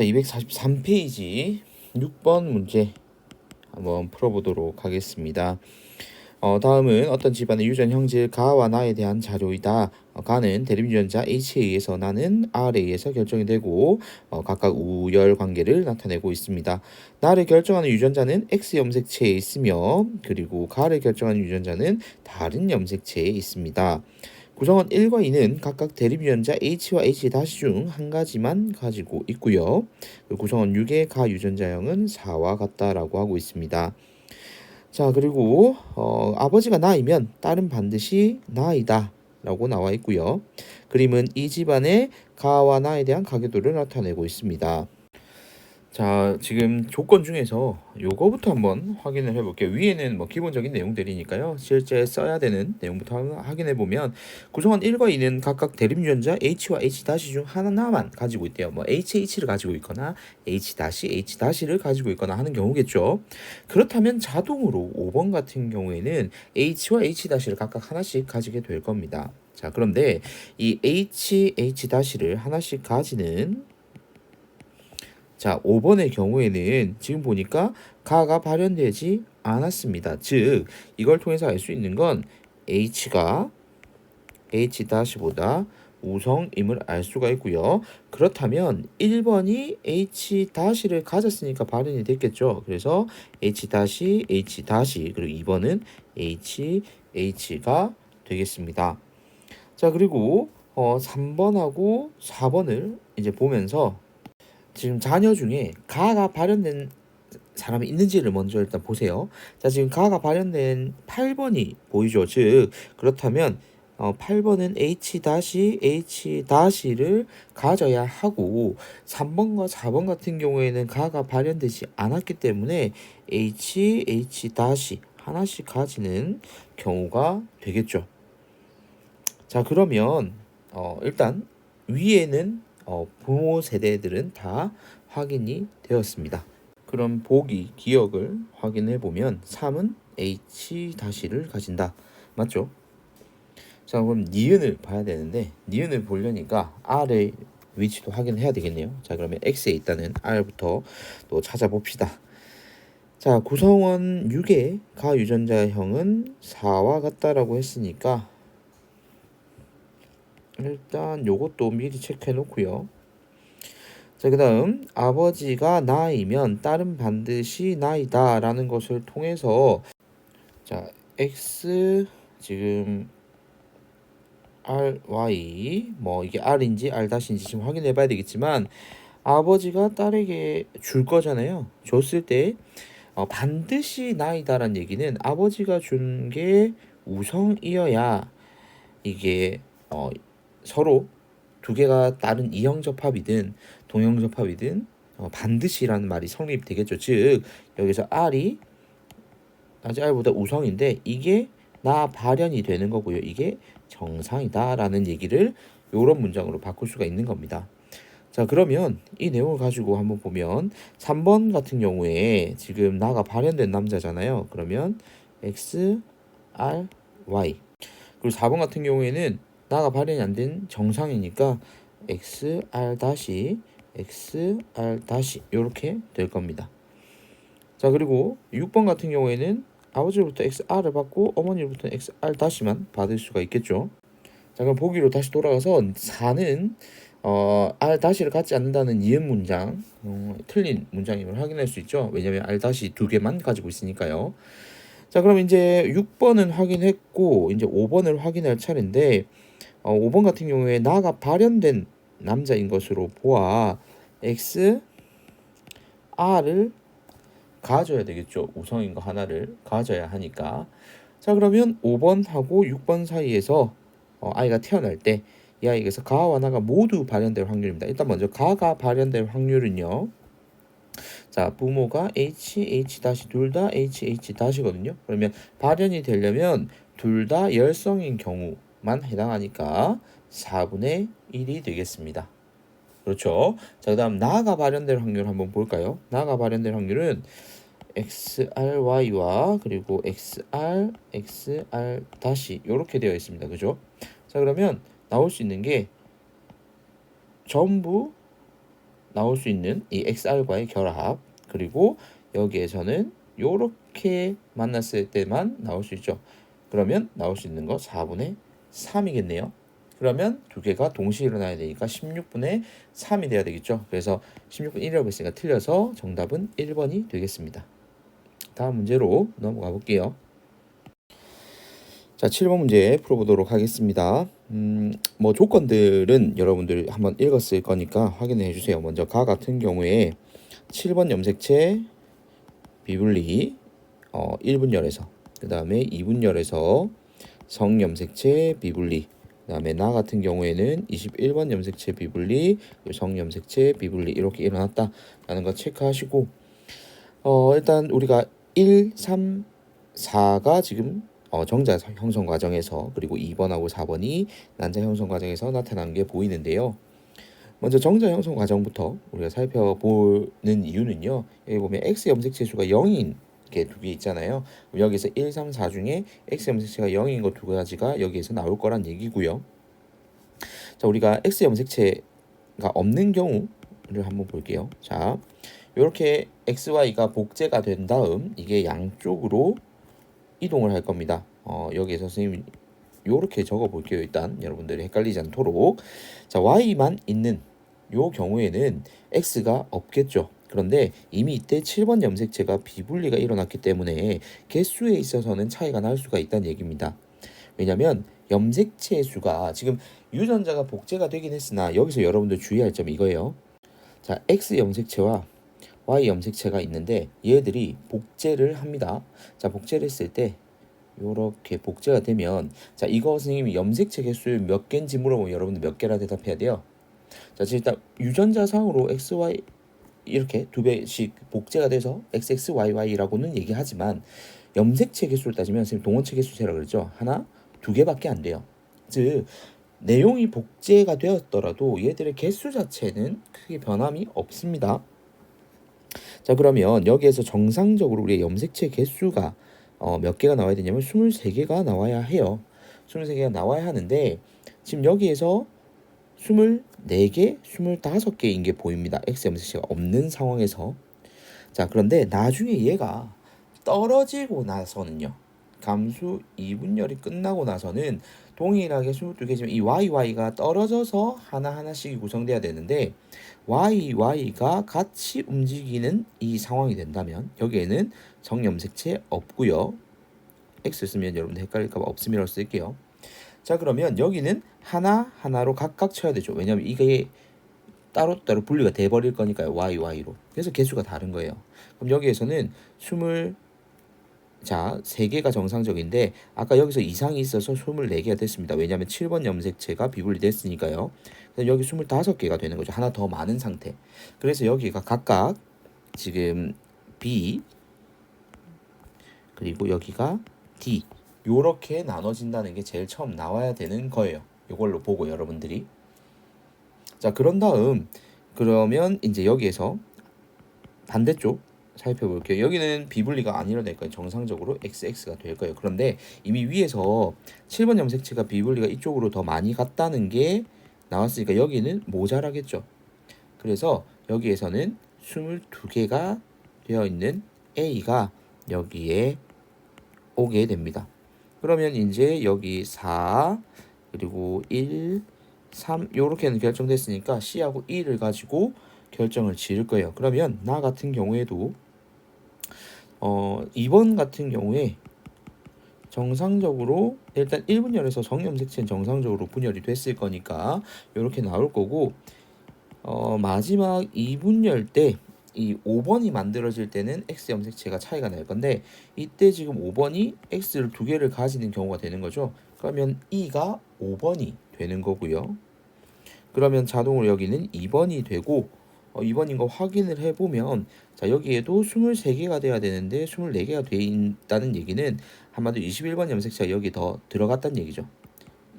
자, 243페이지 6번 문제 한번 풀어보도록 하겠습니다. 다음은 어떤 집안의 유전 형질 가와 나에 대한 자료이다. 가는 대립유전자 H에 의해서 나는 R에 의해서 결정이 되고 각각 우열 관계를 나타내고 있습니다. 나를 결정하는 유전자는 X 염색체에 있으며 그리고 가를 결정하는 유전자는 다른 염색체에 있습니다. 구성원 1과 2는 각각 대립유전자 H와 H' 중 한 가지만 가지고 있고요. 구성원 6의 가 유전자형은 4와 같다라고 하고 있습니다. 자, 그리고 아버지가 나이면 딸은 반드시 나이다 라고 나와 있고요. 그림은 이 집안의 가와 나에 대한 가계도를 나타내고 있습니다. 자, 지금 조건 중에서 요거부터 한번 확인을 해볼게요. 위에는 뭐 기본적인 내용들이니까요. 실제 써야 되는 내용부터 확인해 보면 구성원 1과 2는 각각 대립유전자 H와 H' 중 하나만 가지고 있대요. 뭐 HH를 가지고 있거나 H',H''를 가지고 있거나 하는 경우겠죠. 그렇다면 자동으로 5번 같은 경우에는 H와 H''를 각각 하나씩 가지게 될 겁니다. 자, 그런데 이 H''를 하나씩 가지는 자, 5번의 경우에는 지금 보니까 가가 발현되지 않았습니다. 즉, 이걸 통해서 알 수 있는 건 H가 H-보다 우성임을 알 수가 있고요. 그렇다면 1번이 H-를 가졌으니까 발현이 됐겠죠. 그래서 H-, H- 그리고 2번은 H가 되겠습니다. 자, 그리고 3번하고 4번을 이제 보면서 지금 자녀 중에 가가 발현된 사람이 있는지를 먼저 일단 보세요. 자, 지금 가가 발현된 8번이 보이죠. 즉, 그렇다면 8번은 H-를 가져야 하고 3번과 4번 같은 경우에는 가가 발현되지 않았기 때문에 H- 하나씩 가지는 경우가 되겠죠. 자, 그러면 일단 위에는 부모 세대들은 다 확인이 되었습니다. 그럼 보기 기억을 확인해 보면 3은 H-를 가진다. 맞죠? 자, 그럼 니은을 봐야 되는데 니은을 보려니까 R의 위치도 확인해야 되겠네요. 자, 그러면 X에 있다는 R부터 또 찾아봅시다. 자, 구성원 6의 가 유전자형은 4와 같다라고 했으니까 일단 요것도 미리 체크해 놓고요. 자, 그 다음 아버지가 나이면 딸은 반드시 나이다 라는 것을 통해서 자, X 지금 RY 뭐 이게 R인지 R-인지 지금 확인해 봐야 되겠지만 아버지가 딸에게 줄 거잖아요. 줬을 때 반드시 나이다라는 얘기는 아버지가 준 게 우성이어야 이게 서로 두 개가 다른 이형접합이든 동형접합이든 반드시라는 말이 성립되겠죠. 즉 여기서 R이 R보다 우성인데 이게 나 발현이 되는 거고요. 이게 정상이다라는 얘기를 이런 문장으로 바꿀 수가 있는 겁니다. 자, 그러면 이 내용을 가지고 한번 보면 3번 같은 경우에 지금 나가 발현된 남자잖아요. 그러면 X, R, Y. 그리고 4번 같은 경우에는 나가 발현이 안 된 정상이니까 XR 다시 XR 다시 이렇게 될 겁니다. 자, 그리고 6번 같은 경우에는 아버지로부터 XR을 받고 어머니로부터 XR 다시만 받을 수가 있겠죠. 자, 그럼 보기로 다시 돌아가서 4는 R 다시를 갖지 않는다는 이음 문장 틀린 문장임을 확인할 수 있죠. 왜냐하면 R 다시 두 개만 가지고 있으니까요. 자, 그럼 이제 6번은 확인했고 이제 5번을 확인할 차례인데 5번 같은 경우에 나가 발현된 남자인 것으로 보아 X, R을 가져야 되겠죠. 우성인 거 하나를 가져야 하니까. 자, 그러면 5번하고 6번 사이에서 아이가 태어날 때 이 아이에게서 가와 나가 모두 발현될 확률입니다. 일단 먼저 가가 발현될 확률은요. 자, 부모가 H 둘 다 H 거든요. 그러면 발현이 되려면 둘 다 열성인 경우만 해당하니까 4분의 1이 되겠습니다. 그렇죠. 자, 그다음 나가 발현될 확률 한번 볼까요? 나가 발현될 확률은 XRY와 그리고 XR 다시 이렇게 되어 있습니다. 그죠? 자, 그러면 나올 수 있는 게 전부 나올 수 있는 이 XR과의 결합, 그리고 여기에서는 요렇게 만났을 때만 나올 수 있죠. 그러면 나올 수 있는 거 4분의 3이겠네요. 그러면 두 개가 동시에 일어나야 되니까 16분의 3이 돼야 되겠죠. 그래서 16분 1이라고 했으니까 틀려서 정답은 1번이 되겠습니다. 다음 문제로 넘어가 볼게요. 자, 7번 문제 풀어보도록 하겠습니다. 뭐 조건들은 여러분들 한번 읽었을 거니까 확인해 주세요. 먼저 가 같은 경우에 7번 염색체 비분리 1분열에서, 그 다음에 2분열에서 성염색체 비분리, 그 다음에 나 같은 경우에는 21번 염색체 비분리, 성염색체 비분리 이렇게 일어났다라는 거 체크하시고, 일단 우리가 1, 3, 4가 지금 정자 형성 과정에서, 그리고 2번하고 4번이 난자 형성 과정에서 나타난 게 보이는데요. 먼저 정자 형성 과정부터 우리가 살펴보는 이유는요. 여기 보면 X 염색체 수가 0인 게 두 개 있잖아요. 여기서 1, 3, 4 중에 X 염색체가 0인 것 두 가지가 여기에서 나올 거란 얘기고요. 자, 우리가 X 염색체가 없는 경우를 한번 볼게요. 자, 이렇게 XY가 복제가 된 다음 이게 양쪽으로 이동을 할 겁니다. 여기에서 선생님이 이렇게 적어 볼게요. 일단 여러분들이 헷갈리지 않도록. 자, Y만 있는 요 경우에는 X가 없겠죠. 그런데 이미 이때 7번 염색체가 비분리가 일어났기 때문에 개수에 있어서는 차이가 날 수가 있다는 얘기입니다. 왜냐면 염색체 수가 지금 유전자가 복제가 되긴 했으나 여기서 여러분들 주의할 점이 이거예요. 자, X 염색체와 Y 염색체가 있는데 얘들이 복제를 합니다. 자, 복제를 했을 때 요렇게 복제가 되면, 자, 이거 선생님이 염색체 개수 몇 개인지 물어보면 여러분들 몇 개라 대답해야 돼요. 자, 지금 일단 유전자상으로 XY 이렇게 두 배씩 복제가 돼서 XXYY라고는 얘기하지만 염색체 개수를 따지면 선생님 동원체 개수 세라 그랬죠. 하나, 두 개밖에 안 돼요. 즉 내용이 복제가 되었더라도 얘들의 개수 자체는 크게 변함이 없습니다. 자, 그러면 여기에서 정상적으로 우리의 염색체 개수가 몇 개가 나와야 되냐면 23개가 나와야 해요. 23개가 나와야 하는데 지금 여기에서 24개, 25개인 게 보입니다. X 염색체가 없는 상황에서. 자, 그런데 나중에 얘가 떨어지고 나서는요. 감수 2분열이 끝나고 나서는 동일하게 22개지만 이 YY가 떨어져서 하나하나씩 구성돼야 되는데 YY가 같이 움직이는 이 상황이 된다면 여기에는 정염색체 없고요. X 쓰면 여러분들 헷갈릴까봐 없음이라고 쓸게요. 자, 그러면 여기는 하나하나로 각각 쳐야 되죠. 왜냐하면 이게 따로따로 분리가 돼버릴 거니까요. YY로. 그래서 개수가 다른 거예요. 그럼 여기에서는 3개가 정상적인데 아까 여기서 이상이 있어서 24개가 됐습니다. 왜냐하면 7번 염색체가 비분리됐으니까요. 그래서 여기 25개가 되는 거죠. 하나 더 많은 상태. 그래서 여기가 각각 지금 B 그리고 여기가 D 요렇게 나눠진다는 게 제일 처음 나와야 되는 거예요. 이걸로 보고 여러분들이. 자, 그런 다음 그러면 이제 여기에서 반대쪽 살펴볼게요. 여기는 비분리가 안 일어날 거예요. 정상적으로 XX가 될 거예요. 그런데 이미 위에서 7번 염색체가 비분리가 이쪽으로 더 많이 갔다는 게 나왔으니까 여기는 모자라겠죠. 그래서 여기에서는 22개가 되어 있는 A가 여기에 오게 됩니다. 그러면 이제 여기 4 그리고 1, 3 요렇게는 결정됐으니까 C하고 E를 가지고 결정을 지을 거예요. 그러면 나 같은 경우에도 2번 같은 경우에 정상적으로 일단 1분열에서 성염색체는 정상적으로 분열이 됐을 거니까 이렇게 나올 거고 마지막 2분열 때 이 5번이 만들어질 때는 X 염색체가 차이가 날 건데 이때 지금 5번이 X를 두 개를 가지는 경우가 되는 거죠. 그러면 E가 5번이 되는 거고요. 그러면 자동으로 여기는 2번이 되고 2번인 거 확인을 해보면 자, 여기에도 23개가 돼야 되는데 24개가 돼 있다는 얘기는 한마디로 21번 염색체가 여기 더 들어갔다는 얘기죠.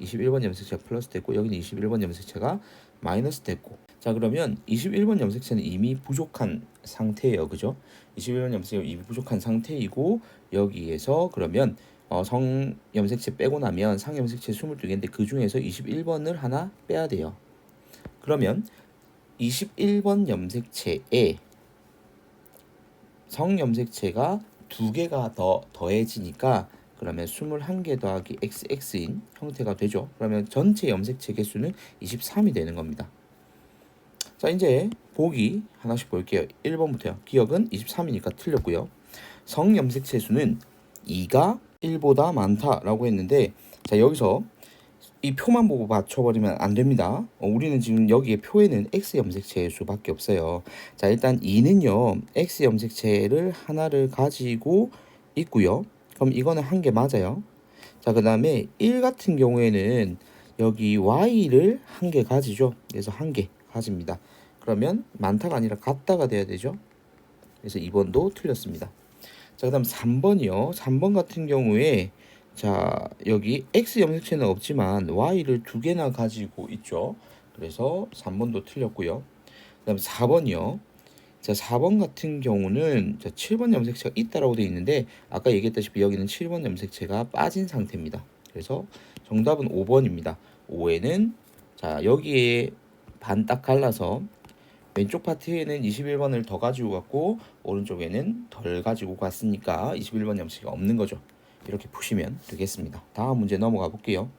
21번 염색체가 플러스 됐고 여기는 21번 염색체가 마이너스 됐고. 자, 그러면 21번 염색체는 이미 부족한 상태예요. 그죠? 21번 염색체가 이미 부족한 상태이고 여기에서 그러면 성 염색체 빼고 나면 상 염색체 22개인데 그 중에서 21번을 하나 빼야 돼요. 그러면 21번 염색체에 성염색체가 2개가 더 더해지니까 그러면 21개 더하기 xx인 형태가 되죠. 그러면 전체 염색체 개수는 23이 되는 겁니다. 자, 이제 보기 하나씩 볼게요. 1번부터요. 기억은 23이니까 틀렸고요. 성염색체 수는 2가 1보다 많다라고 했는데, 자, 여기서 이 표만 보고 맞춰버리면 안 됩니다. 우리는 지금 여기에 표에는 X 염색체의 수밖에 없어요. 자, 일단 2는요, X 염색체를 하나를 가지고 있고요. 그럼 이거는 한 개 맞아요. 자, 그 다음에 1 같은 경우에는 여기 Y를 한 개 가지죠. 그래서 한 개 가집니다. 그러면 많다가 아니라 같다가 돼야 되죠. 그래서 2번도 틀렸습니다. 자, 그 다음 3번이요. 3번 같은 경우에 자, 여기 X 염색체는 없지만 Y를 2개나 가지고 있죠. 그래서 3번도 틀렸고요. 그 다음 4번이요. 자, 4번 같은 경우는 자, 7번 염색체가 있다라고 되어 있는데 아까 얘기했다시피 여기는 7번 염색체가 빠진 상태입니다. 그래서 정답은 5번입니다. 5에는 자, 여기에 반 딱 갈라서 왼쪽 파트에는 21번을 더 가지고 갔고 오른쪽에는 덜 가지고 갔으니까 21번 염색이 없는 거죠. 이렇게 푸시면 되겠습니다. 다음 문제 넘어가 볼게요.